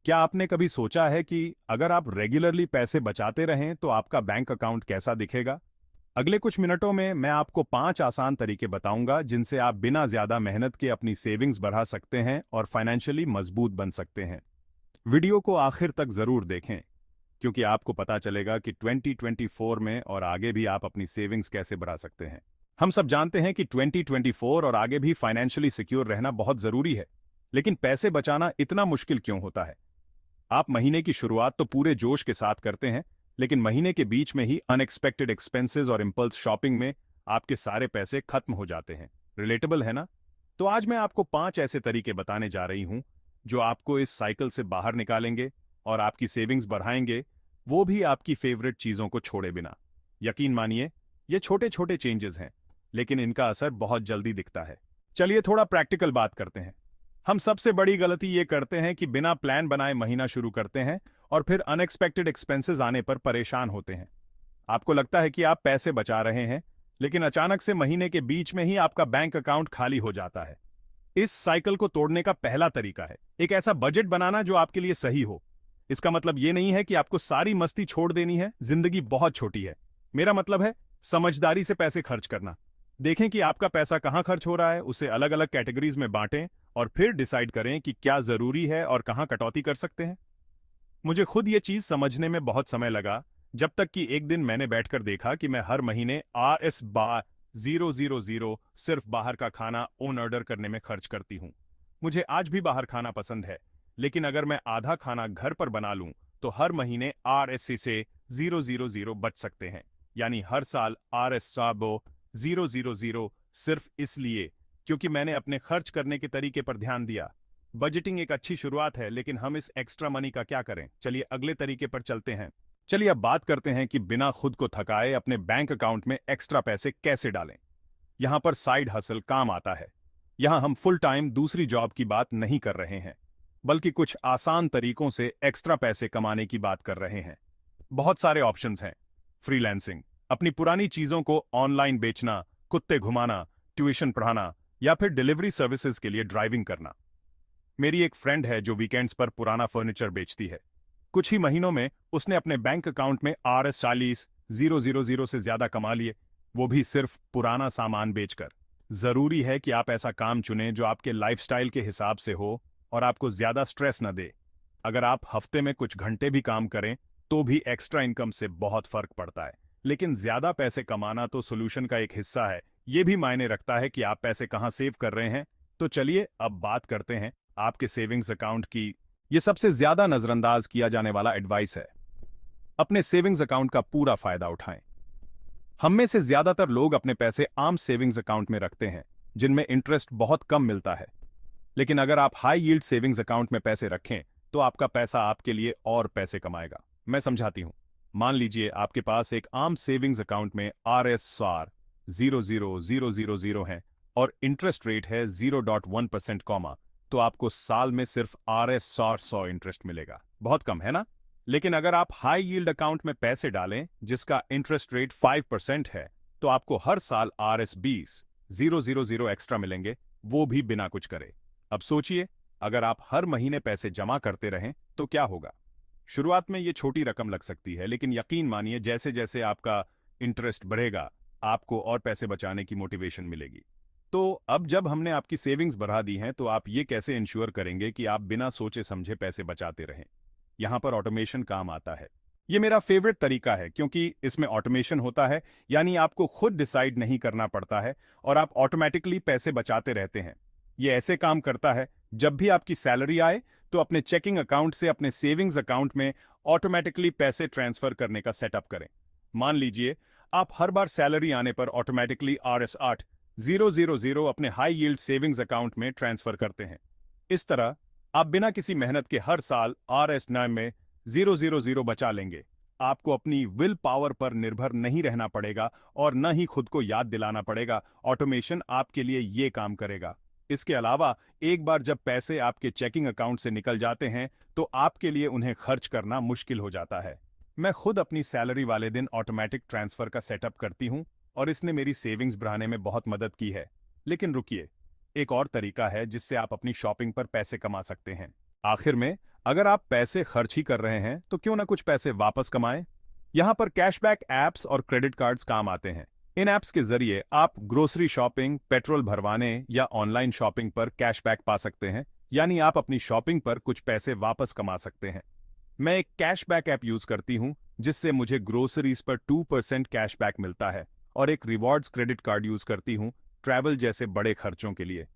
क्या आपने कभी सोचा है कि अगर आप रेगुलरली पैसे बचाते रहें तो आपका बैंक अकाउंट कैसा दिखेगा? अगले कुछ मिनटों में मैं आपको 5 आसान तरीके बताऊंगा जिनसे आप बिना ज्यादा मेहनत के अपनी सेविंग्स बढ़ा सकते हैं और फाइनेंशियली मजबूत बन सकते हैं। वीडियो को आखिर तक जरूर देखें, क्योंकि आपको पता चलेगा कि 2024 में और आगे भी आप अपनी सेविंग्स कैसे बढ़ा सकते हैं। हम सब जानते हैं कि 2024 और आगे भी फाइनेंशियली सिक्योर रहना बहुत जरूरी है, लेकिन पैसे बचाना इतना मुश्किल क्यों होता है? आप महीने की शुरुआत तो पूरे जोश के साथ करते हैं, लेकिन महीने के बीच में ही अनएक्सपेक्टेड एक्सपेंसेस और इंपल्स शॉपिंग में आपके सारे पैसे खत्म हो जाते हैं। रिलेटेबल है ना? तो आज मैं आपको 5 ऐसे तरीके बताने जा रही हूं जो आपको इस साइकिल से बाहर निकालेंगे और आपकी सेविंग्स बढ़ाएंगे, वो भी आपकी फेवरेट चीजों को छोड़े बिना। यकीन मानिए, ये छोटे छोटे चेंजेस हैं, लेकिन इनका असर बहुत जल्दी दिखता है। चलिए थोड़ा प्रैक्टिकल बात करते हैं। हम सबसे बड़ी गलती ये करते हैं कि बिना प्लान बनाए महीना शुरू करते हैं और फिर अनएक्सपेक्टेड एक्सपेंसेस आने पर परेशान होते हैं। आपको लगता है कि आप पैसे बचा रहे हैं, लेकिन अचानक से महीने के बीच में ही आपका बैंक अकाउंट खाली हो जाता है। इस साइकिल को तोड़ने का पहला तरीका है एक ऐसा बजट बनाना जो आपके लिए सही हो। इसका मतलब ये नहीं है कि आपको सारी मस्ती छोड़ देनी है, जिंदगी बहुत छोटी है। मेरा मतलब है समझदारी से पैसे खर्च करना। देखें कि आपका पैसा कहां खर्च हो रहा है, उसे अलग अलग कैटेगरीज में बांटें और फिर डिसाइड करें कि क्या जरूरी है और कहां कटौती कर सकते हैं। मुझे खुद ये चीज समझने में बहुत समय लगा, जब तक कि एक दिन मैंने बैठकर देखा कि मैं हर महीने RS/000 सिर्फ बाहर का खाना ओन ऑर्डर करने में खर्च करती हूँ। मुझे आज भी बाहर खाना पसंद है, लेकिन अगर मैं आधा खाना घर पर बना लूं तो हर महीने RS से 000 बच सकते हैं। यानी हर साल RS/000 सिर्फ इसलिए क्योंकि मैंने अपने खर्च करने के तरीके पर ध्यान दिया। बजटिंग एक अच्छी शुरुआत है, लेकिन हम इस एक्स्ट्रा मनी का क्या करें? चलिए अगले तरीके पर चलते हैं। चलिए अब बात करते हैं कि बिना खुद को थकाए अपने बैंक अकाउंट में एक्स्ट्रा पैसे कैसे डालें। यहां पर साइड हसल काम आता है। यहां हम फुल टाइम दूसरी जॉब की बात नहीं कर रहे हैं, बल्कि कुछ आसान तरीकों से एक्स्ट्रा पैसे कमाने की बात कर रहे हैं। बहुत सारे ऑप्शंस हैं। फ्रीलांसिंग, अपनी पुरानी चीजों को ऑनलाइन बेचना, कुत्ते घुमाना, ट्यूशन पढ़ाना या फिर डिलीवरी सर्विसेज के लिए ड्राइविंग करना। मेरी एक फ्रेंड है जो वीकेंड्स पर पुराना फर्नीचर बेचती है। कुछ ही महीनों में उसने अपने बैंक अकाउंट में RS/000 से ज्यादा कमा लिए, वो भी सिर्फ पुराना सामान बेचकर। जरूरी है कि आप ऐसा काम चुनें जो आपके लाइफस्टाइल के हिसाब से हो और आपको ज्यादा स्ट्रेस न दे। अगर आप हफ्ते में कुछ घंटे भी काम करें तो भी एक्स्ट्रा इनकम से बहुत फर्क पड़ता है। लेकिन ज्यादा पैसे कमाना तो सोल्यूशन का एक हिस्सा है, ये भी मायने रखता है कि आप पैसे कहां सेव कर रहे हैं। तो चलिए अब बात करते हैं आपके सेविंग्स अकाउंट की। ये सबसे ज्यादा नजरअंदाज किया जाने वाला एडवाइस है। अपने सेविंग्स अकाउंट का पूरा फायदा उठाएं। हम में से ज्यादातर लोग अपने पैसे आम सेविंग्स अकाउंट में रखते हैं, जिनमें इंटरेस्ट बहुत कम मिलता है। लेकिन अगर आप हाई यील्ड सेविंग्स अकाउंट में पैसे रखें तो आपका पैसा आपके लिए और पैसे कमाएगा। मैं समझाती हूं। मान लीजिए आपके पास एक आम सेविंग्स अकाउंट में RS/00000 है और इंटरेस्ट रेट है 0.1% कॉमा, तो आपको साल में सिर्फ RS/100 इंटरेस्ट मिलेगा। बहुत कम है ना? लेकिन अगर आप हाई यील्ड अकाउंट में पैसे डालें जिसका इंटरेस्ट रेट 5% है, तो आपको हर साल RS/20,000 एक्स्ट्रा मिलेंगे, वो भी बिना कुछ करे। अब सोचिए, अगर आप हर महीने पैसे जमा करते रहें तो क्या होगा? शुरुआत में ये छोटी रकम लग सकती है, लेकिन यकीन मानिए जैसे जैसे आपका इंटरेस्ट बढ़ेगा, आपको और पैसे बचाने की मोटिवेशन मिलेगी। तो अब जब हमने आपकी सेविंग्स बढ़ा दी हैं, तो आप ये कैसे इंश्योर करेंगे कि आप बिना सोचे समझे पैसे बचाते रहें? यहां पर ऑटोमेशन काम आता है। ये मेरा फेवरेट तरीका है क्योंकि इसमें ऑटोमेशन होता है, यानी आपको खुद डिसाइड नहीं करना पड़ता है और आप ऑटोमेटिकली पैसे बचाते रहते हैं। ये ऐसे काम करता है, जब भी आपकी सैलरी आए तो अपने चेकिंग अकाउंट से अपने सेविंग्स अकाउंट में ऑटोमेटिकली पैसे ट्रांसफर करने का सेटअप करें। मान लीजिए आप हर बार सैलरी आने पर ऑटोमेटिकली RS/000 अपने हाई यील्ड सेविंग्स अकाउंट में ट्रांसफर करते हैं। इस तरह आप बिना किसी मेहनत के हर साल RS/9 में 000 बचा लेंगे। आपको अपनी विल पावर पर निर्भर नहीं रहना पड़ेगा और न ही खुद को याद दिलाना पड़ेगा। ऑटोमेशन आपके लिए ये काम करेगा। इसके अलावा एक बार जब पैसे आपके चेकिंग अकाउंट से निकल जाते हैं तो आपके लिए उन्हें खर्च करना मुश्किल हो जाता है। मैं खुद अपनी सैलरी वाले दिन ऑटोमेटिक ट्रांसफर का सेटअप करती हूं और इसने मेरी सेविंग्स बढ़ाने में बहुत मदद की है। लेकिन रुकिए, एक और तरीका है जिससे आप अपनी शॉपिंग पर पैसे कमा सकते हैं। आखिर में अगर आप पैसे खर्च ही कर रहे हैं तो क्यों ना कुछ पैसे वापस कमाएं। यहाँ पर कैशबैक ऐप्स और क्रेडिट कार्ड्स काम आते हैं। इन ऐप्स के जरिए आप ग्रोसरी शॉपिंग, पेट्रोल भरवाने या ऑनलाइन शॉपिंग पर कैशबैक पा सकते हैं, यानी आप अपनी शॉपिंग पर कुछ पैसे वापस कमा सकते हैं। मैं एक कैशबैक ऐप यूज करती हूं जिससे मुझे ग्रोसरीज पर 2% कैशबैक मिलता है, और एक रिवॉर्ड्स क्रेडिट कार्ड यूज करती हूं ट्रैवल जैसे बड़े खर्चों के लिए।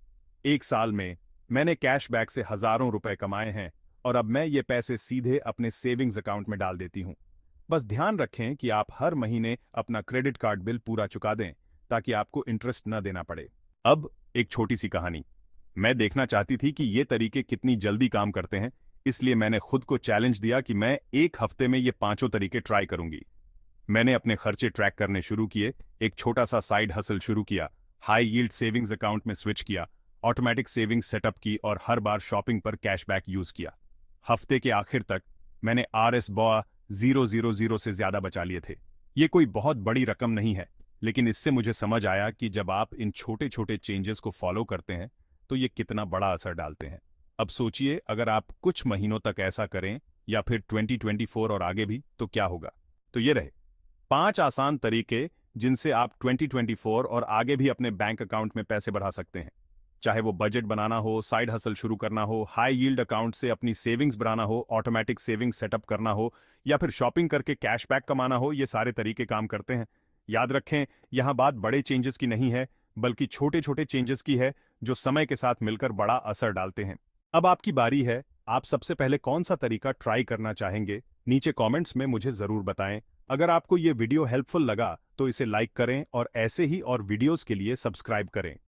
एक साल में मैंने कैशबैक से हजारों रुपए कमाए हैं, और अब मैं ये पैसे सीधे अपने सेविंग्स अकाउंट में डाल देती हूं। बस ध्यान रखें कि आप हर महीने अपना क्रेडिट कार्ड बिल पूरा चुका दें, ताकि आपको इंटरेस्ट न देना पड़े। अब एक छोटी सी कहानी। मैं देखना चाहती थी कि ये तरीके कितनी जल्दी काम करते हैं, इसलिए मैंने खुद को चैलेंज दिया कि मैं एक हफ्ते में ये पांचों तरीके ट्राई करूंगी। मैंने अपने खर्चे ट्रैक करने शुरू किए, एक छोटा सा साइड हसल शुरू किया, हाई यील्ड सेविंग्स अकाउंट में स्विच किया, ऑटोमेटिक सेविंग्स सेटअप की और हर बार शॉपिंग पर कैशबैक यूज किया। हफ्ते के आखिर तक मैंने RS000 से ज्यादा बचा लिए थे। ये कोई बहुत बड़ी रकम नहीं है, लेकिन इससे मुझे समझ आया कि जब आप इन छोटे छोटे चेंजेस को फॉलो करते हैं तो ये कितना बड़ा असर डालते हैं। अब सोचिए, अगर आप कुछ महीनों तक ऐसा करें, या फिर 2024 और आगे भी, तो क्या होगा। तो ये रहे 5 आसान तरीके जिनसे आप 2024 और आगे भी अपने बैंक अकाउंट में पैसे बढ़ा सकते हैं। चाहे वो बजट बनाना हो, साइड हसल शुरू करना हो, हाई यील्ड अकाउंट से अपनी सेविंग्स बढ़ाना हो, ऑटोमेटिक सेविंग्स सेटअप करना हो, या फिर शॉपिंग करके कैशबैक कमाना हो, ये सारे तरीके काम करते हैं। याद रखें, यहाँ बात बड़े चेंजेस की नहीं है, बल्कि छोटे छोटे चेंजेस की है, जो समय के साथ मिलकर बड़ा असर डालते हैं। अब आपकी बारी है। आप सबसे पहले कौन सा तरीका ट्राई करना चाहेंगे, नीचे कमेंट्स में मुझे जरूर बताएं। अगर आपको ये वीडियो हेल्पफुल लगा तो इसे लाइक करें, और ऐसे ही और वीडियोस के लिए सब्सक्राइब करें।